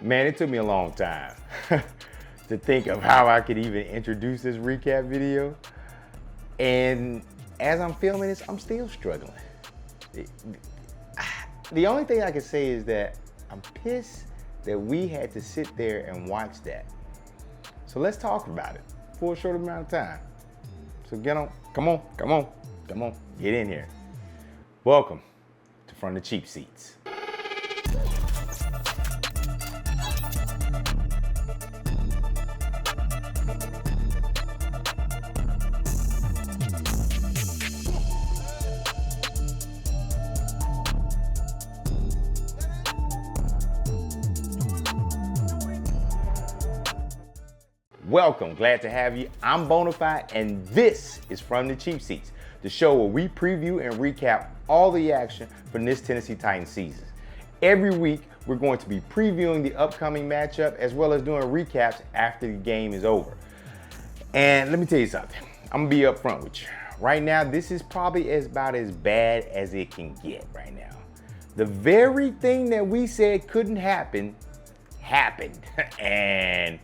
Man, it took me a long time to think of how I could even introduce this recap video. And as I'm filming this, I'm still struggling. The only thing I can say is that I'm pissed that we had to sit there and watch that. So let's talk about it for a short amount of time. So get on, come on, get in here. Welcome to From the Cheap Seats. Welcome, glad to have you. I'm Bonafide, and this is From the Cheap Seats, the show where we preview and recap all the action from this Tennessee Titans season. Every week, we're going to be previewing the upcoming matchup as well as doing recaps after the game is over. And let me tell you something, I'm gonna be up front with you. Right now, this is probably about as bad as it can get right now. The very thing that we said couldn't happen, happened. And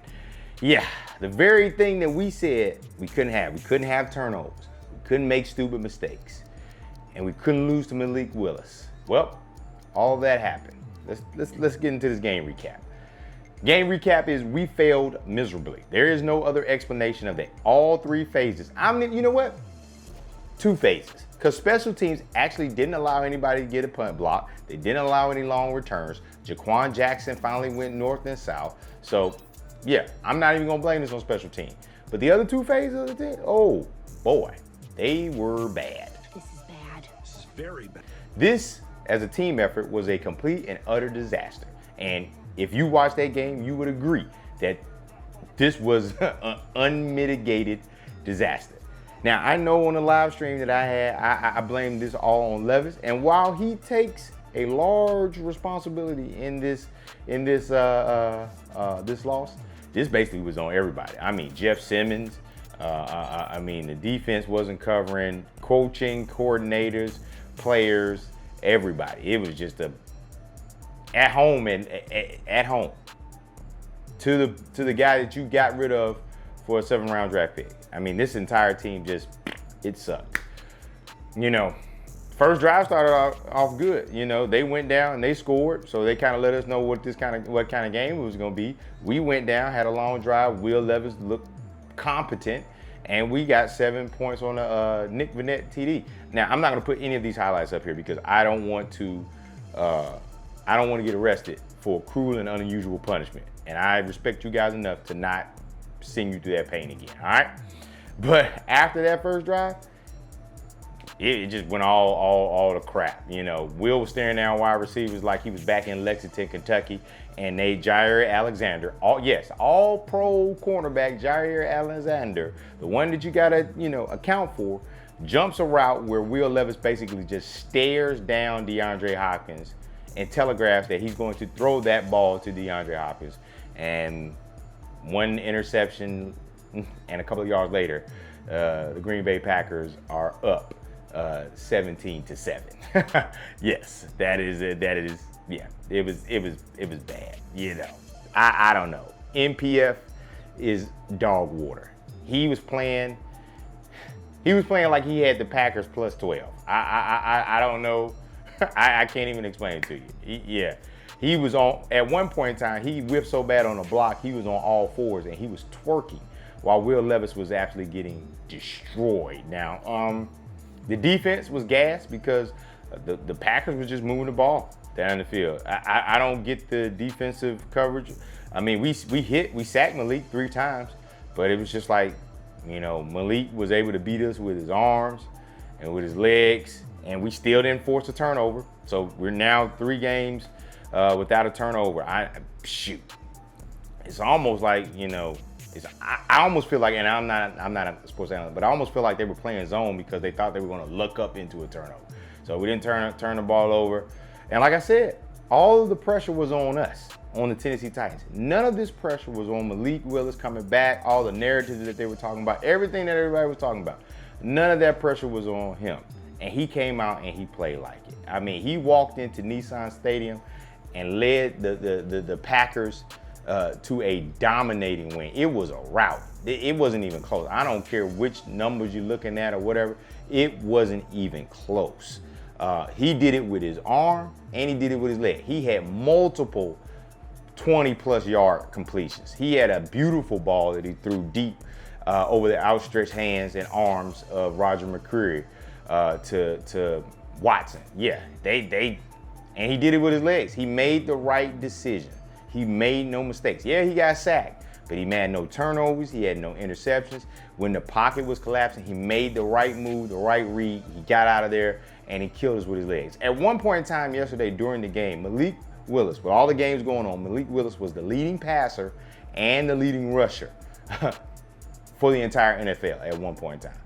yeah, the very thing that we said we couldn't have turnovers, we couldn't make stupid mistakes, and we couldn't lose to Malik Willis. Well, all that happened. Let's get into this game recap. Game recap is we failed miserably. There is no other explanation of that. All three phases. I mean, you know what? Two phases. Because special teams actually didn't allow anybody to get a punt block. They didn't allow any long returns. Jaquan Jackson finally went north and south. So yeah, I'm not even gonna blame this on special team. But the other two phases of it, oh boy, they were bad. This is bad. This is very bad. This, as a team effort, was a complete and utter disaster. And if you watched that game, you would agree that this was an unmitigated disaster. Now, I know on the live stream that I had, I blamed this all on Levis. And while he takes a large responsibility in this loss, this basically was on everybody. I mean, Jeff Simmons, I mean, the defense wasn't covering, coaching, coordinators, players, everybody. It was just at home to the guy that you got rid of for a 7th-round draft pick. I mean, this entire team it sucked. You know, first drive started off good. You know, they went down and they scored, so they kind of let us know what kind of game it was going to be. We went down, had a long drive. Will Levis looked competent, and we got 7 points on a Nick Vannett TD. Now, I'm not going to put any of these highlights up here because I don't want to get arrested for cruel and unusual punishment, and I respect you guys enough to not send you through that pain again. All right, but after that first drive, it just went all the crap. You know, Will was staring down wide receivers like he was back in Lexington, Kentucky, and Jair Alexander, all pro cornerback Jair Alexander, the one that you gotta, account for, jumps a route where Will Levis basically just stares down DeAndre Hopkins and telegraphs that he's going to throw that ball to DeAndre Hopkins. And one interception, and a couple of yards later, the Green Bay Packers are up 17-7. Yes, that is it. Yeah, it was bad. You know, I don't know. MPF is dog water. He was playing like he had the Packers plus 12. I don't know. I can't even explain it to you. He was on, at one point in time, he whipped so bad on the block, he was on all fours and he was twerking while Will Levis was actually getting destroyed. Now, the defense was gassed because the Packers was just moving the ball down the field. I don't get the defensive coverage. I mean, we sacked Malik 3 times, but it was just like, Malik was able to beat us with his arms and with his legs, and we still didn't force a turnover. So we're now 3 games without a turnover. It's almost like, I almost feel like, and I'm not a sports analyst, but I almost feel like they were playing zone because they thought they were going to luck up into a turnover. So we didn't turn the ball over. And like I said, all of the pressure was on us, on the Tennessee Titans. None of this pressure was on Malik Willis coming back, all the narratives that they were talking about, everything that everybody was talking about. None of that pressure was on him. And he came out and he played like it. I mean, he walked into Nissan Stadium and led the Packers to a dominating win. It was a rout. It wasn't even close. I don't care which numbers you're looking at or whatever. It wasn't even close. He did it with his arm and he did it with his leg. He had multiple 20-plus yard completions. He had a beautiful ball that he threw deep over the outstretched hands and arms of Roger McCreary to Watson. Yeah, and he did it with his legs. He made the right decision. He made no mistakes. Yeah, he got sacked, but he had no turnovers. He had no interceptions. When the pocket was collapsing, he made the right move, the right read. He got out of there, and he killed us with his legs. At one point in time yesterday during the game, Malik Willis, with all the games going on, Malik Willis was the leading passer and the leading rusher for the entire NFL at one point in time.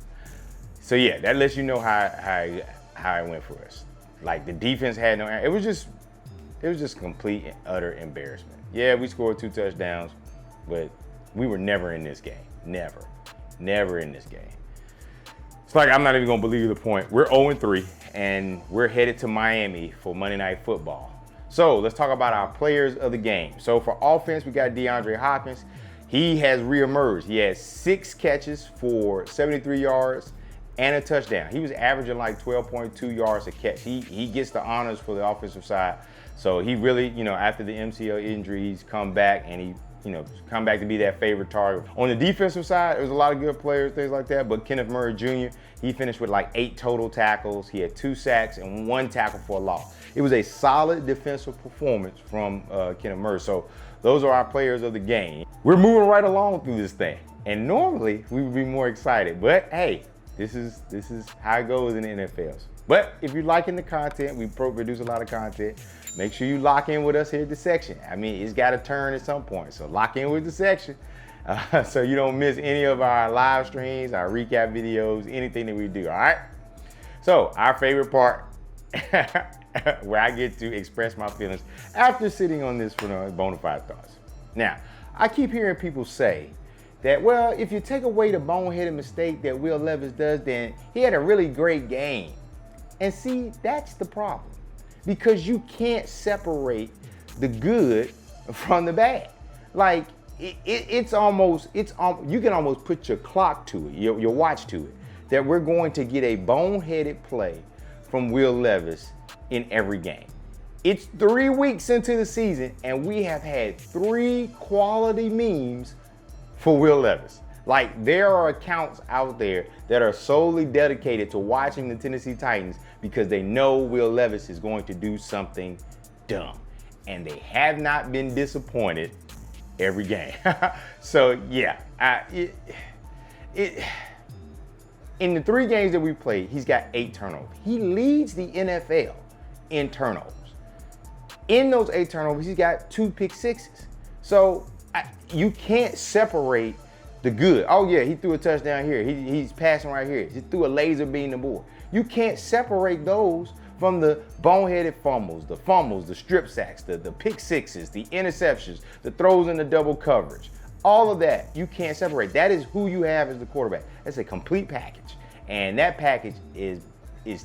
So yeah, that lets you know how it went for us. Like, the defense had no, it was just complete and utter embarrassment. Yeah, we scored 2 touchdowns, but we were never in this game. Never in this game. It's like, I'm not even gonna believe the point. We're 0-3 and we're headed to Miami for Monday Night Football. So let's talk about our players of the game. So for offense, we got DeAndre Hopkins. He has reemerged. He has 6 catches for 73 yards and a touchdown. He was averaging like 12.2 yards a catch. He gets the honors for the offensive side. So he really, after the MCL injury, he's come back and he, come back to be that favorite target. On the defensive side, there's a lot of good players, things like that, but Kenneth Murray Jr., he finished with like 8 total tackles. He had 2 sacks and 1 tackle for a loss. It was a solid defensive performance from Kenneth Murray. So those are our players of the game. We're moving right along through this thing. And normally we would be more excited, but hey, this is how it goes in the NFL. But if you're liking the content, we produce a lot of content. Make sure you lock in with us here at the section. I mean, it's got to turn at some point. So lock in with the section so you don't miss any of our live streams, our recap videos, anything that we do, all right? So our favorite part, where I get to express my feelings after sitting on this for bona fide thoughts. Now, I keep hearing people say that, well, if you take away the boneheaded mistake that Will Levis does, then he had a really great game. And see, that's the problem. Because you can't separate the good from the bad. Like, you can almost put your clock to it, your watch to it, that we're going to get a boneheaded play from Will Levis in every game. It's 3 weeks into the season, and we have had 3 quality memes for Will Levis. Like, there are accounts out there that are solely dedicated to watching the Tennessee Titans because they know Will Levis is going to do something dumb. And they have not been disappointed every game. So yeah, in the 3 games that we played, he's got 8 turnovers. He leads the NFL in turnovers. In those 8 turnovers, he's got 2 pick sixes. So you can't separate the good. Oh yeah, he threw a touchdown here. He's passing right here. He threw a laser beam to board. You can't separate those from the boneheaded fumbles, the strip sacks, the pick sixes, the interceptions, the throws in the double coverage. All of that, you can't separate. That is who you have as the quarterback. That's a complete package. And that package is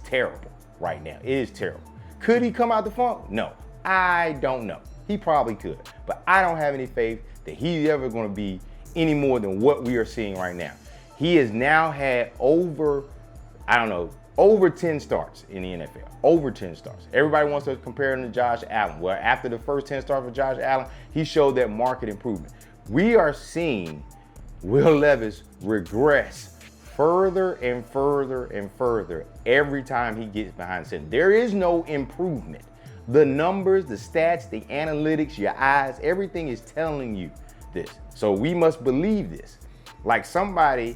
terrible right now. It is terrible. Could he come out the funk? No, I don't know. He probably could. But I don't have any faith that he's ever going to be any more than what we are seeing right now. He has now had over 10 starts in the NFL. Over 10 starts. Everybody wants to compare him to Josh Allen. Well, after the first 10 starts for Josh Allen, he showed that market improvement. We are seeing Will Levis regress further and further and further every time he gets behind the center. There is no improvement. The numbers, the stats, the analytics, your eyes, everything is telling you this. So we must believe this. Like somebody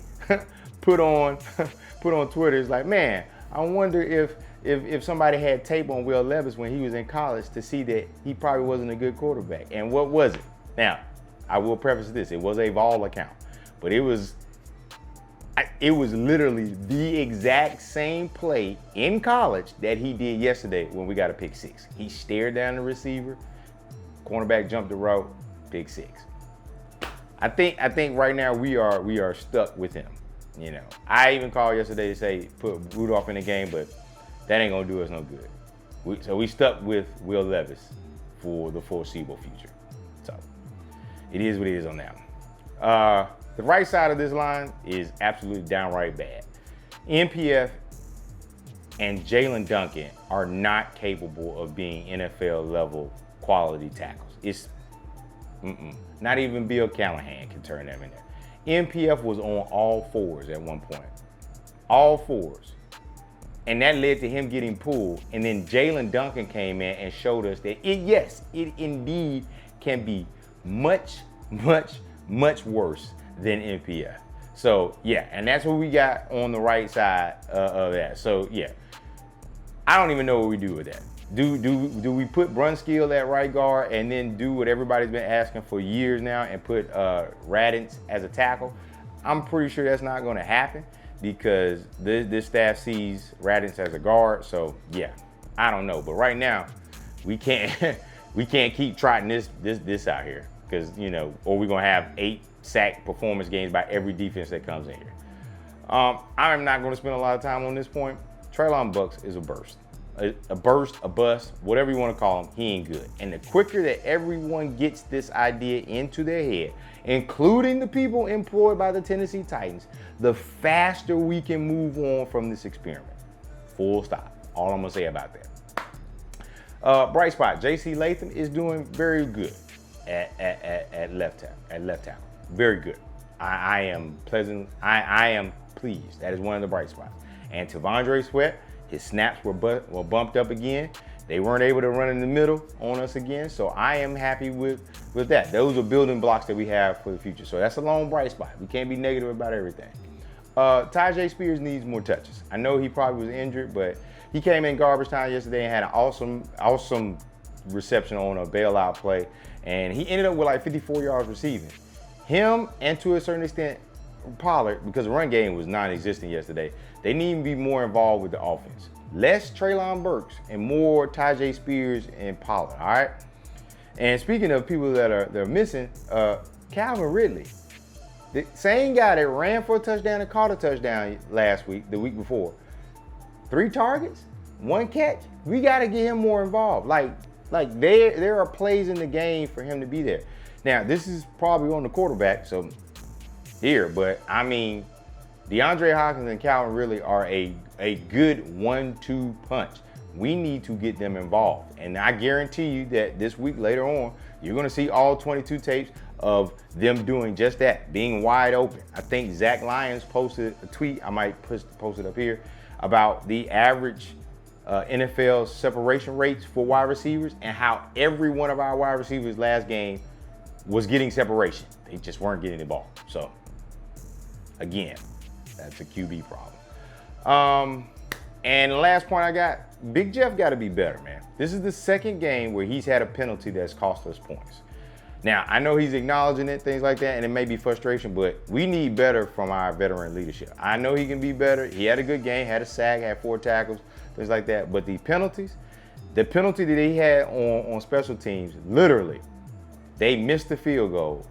put on Twitter, it's like, man, I wonder if somebody had tape on Will Levis when he was in college to see that he probably wasn't a good quarterback. And what was it? Now, I will preface this. It was a Vol account, but it was literally the exact same play in college that he did yesterday when we got a pick 6. He stared down the receiver, cornerback jumped the route, pick 6. I think right now we are stuck with him. I even called yesterday to say put Rudolph in the game, but that ain't gonna do us no good. So we stuck with Will Levis for the foreseeable future. So it is what it is on that one. The right side of this line is absolutely downright bad. NPF and Jalen Duncan are not capable of being NFL level quality tackles. It's not even Bill Callahan can turn them in there. NPF was on all fours at one point. All fours. And that led to him getting pulled. And then Jalen Duncan came in and showed us that it indeed can be much, much, much worse than NPF. So yeah, and that's what we got on the right side of that. So yeah, I don't even know what we do with that. Do we put Brunskill at right guard and then do what everybody's been asking for years now and put Radins as a tackle? I'm pretty sure that's not going to happen because this staff sees Radins as a guard. So yeah, I don't know. But right now, we can't keep trotting this out here because or we're gonna have 8 sack performance games by every defense that comes in here. I'm not going to spend a lot of time on this point. Treylon Burks is a burst. A burst, a bust, whatever you want to call him, he ain't good. And the quicker that everyone gets this idea into their head, including the people employed by the Tennessee Titans, the faster we can move on from this experiment. Full stop. All I'm going to say about that. Bright spot, J.C. Latham is doing very good at left tackle. Very good. I am pleased. That is one of the bright spots. And Tavondre Sweat, his snaps were bumped up again. They weren't able to run in the middle on us again. So I am happy with that. Those are building blocks that we have for the future. So that's a long bright spot. We can't be negative about everything. Tyjae Spears needs more touches. I know he probably was injured, but he came in garbage time yesterday and had an awesome reception on a bailout play. And he ended up with like 54 yards receiving. Him and to a certain extent Pollard, because the run game was non-existent yesterday, they need to be more involved with the offense. Less Treylon Burks and more Tyjae Spears and Pollard, all right? And speaking of people that are missing, Calvin Ridley, the same guy that ran for a touchdown and caught a touchdown the week before. 3 targets, 1 catch. We got to get him more involved. Like there are plays in the game for him to be there. Now, this is probably on the quarterback, so here, but I mean, DeAndre Hopkins and Calvin Ridley are a good 1-2 punch. We need to get them involved. And I guarantee you that this week later on, you're going to see all 22 tapes of them doing just that, being wide open. I think Zach Lyons posted a tweet, I might post it up here, about the average NFL separation rates for wide receivers and how every one of our wide receivers last game was getting separation. They just weren't getting the ball. So, again, that's a QB problem. And the last point I got, Big Jeff got to be better, man. This is the second game where he's had a penalty that's cost us points. Now, I know he's acknowledging it, things like that, and it may be frustration, but we need better from our veteran leadership. I know he can be better. He had a good game, had a sack, had 4 tackles, things like that. But the penalty that he had on special teams, literally, they missed the field goal,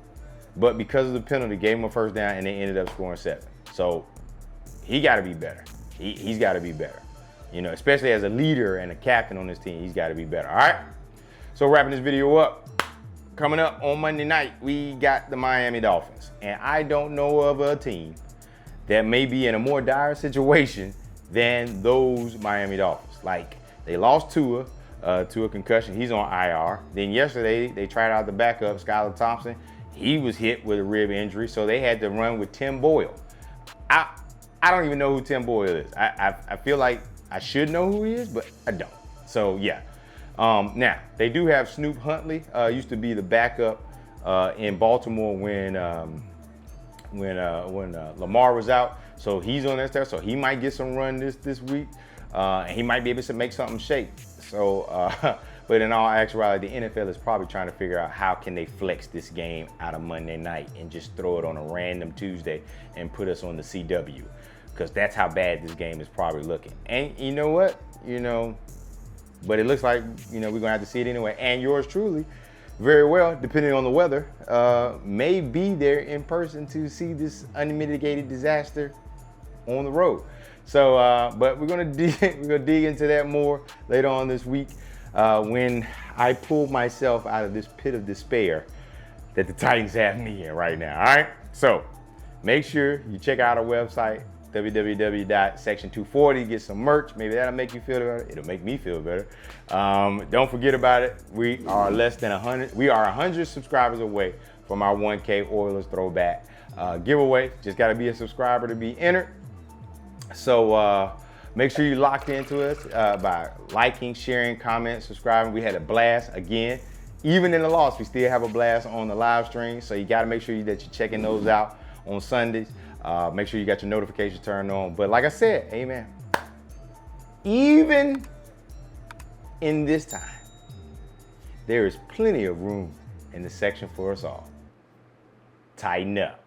but because of the penalty, gave him a first down, and they ended up scoring 7. So he got to be better. He's got to be better. Especially as a leader and a captain on this team, he's got to be better. All right? So wrapping this video up, coming up on Monday night, we got the Miami Dolphins. And I don't know of a team that may be in a more dire situation than those Miami Dolphins. Like, they lost Tua to a concussion. He's on IR. Then yesterday, they tried out the backup, Skylar Thompson. He was hit with a rib injury, so they had to run with Tim Boyle. I don't even know who Tim Boyle is. I feel like I should know who he is, but I don't. So, yeah. Now, they do have Snoop Huntley, used to be the backup in Baltimore when Lamar was out. So he's on that stuff. So he might get some run this week, and he might be able to make something shake. So, but in all actuality, the NFL is probably trying to figure out how can they flex this game out of Monday night and just throw it on a random Tuesday and put us on the CW, because that's how bad this game is probably looking. And you know what? But it looks like, we're going to have to see it anyway. And yours truly, very well, depending on the weather, may be there in person to see this unmitigated disaster on the road. So, but we're going to dig into that more later on this week. when I pulled myself out of this pit of despair that the Titans have me in right now. All right, so make sure you check out our website, www.section240. Get some merch. Maybe that'll make you feel better. It'll make me feel better. Don't forget about it. We are less than 100. We are 100 subscribers away from our 1K Oilers throwback giveaway. Just got to be a subscriber to be entered. So make sure you locked into us by liking, sharing, commenting, subscribing. We had a blast again. Even in the loss, we still have a blast on the live stream. So you got to make sure that you're checking those out on Sundays. Make sure you got your notifications turned on. But like I said, amen. Even in this time, there is plenty of room in the section for us all. Tighten up.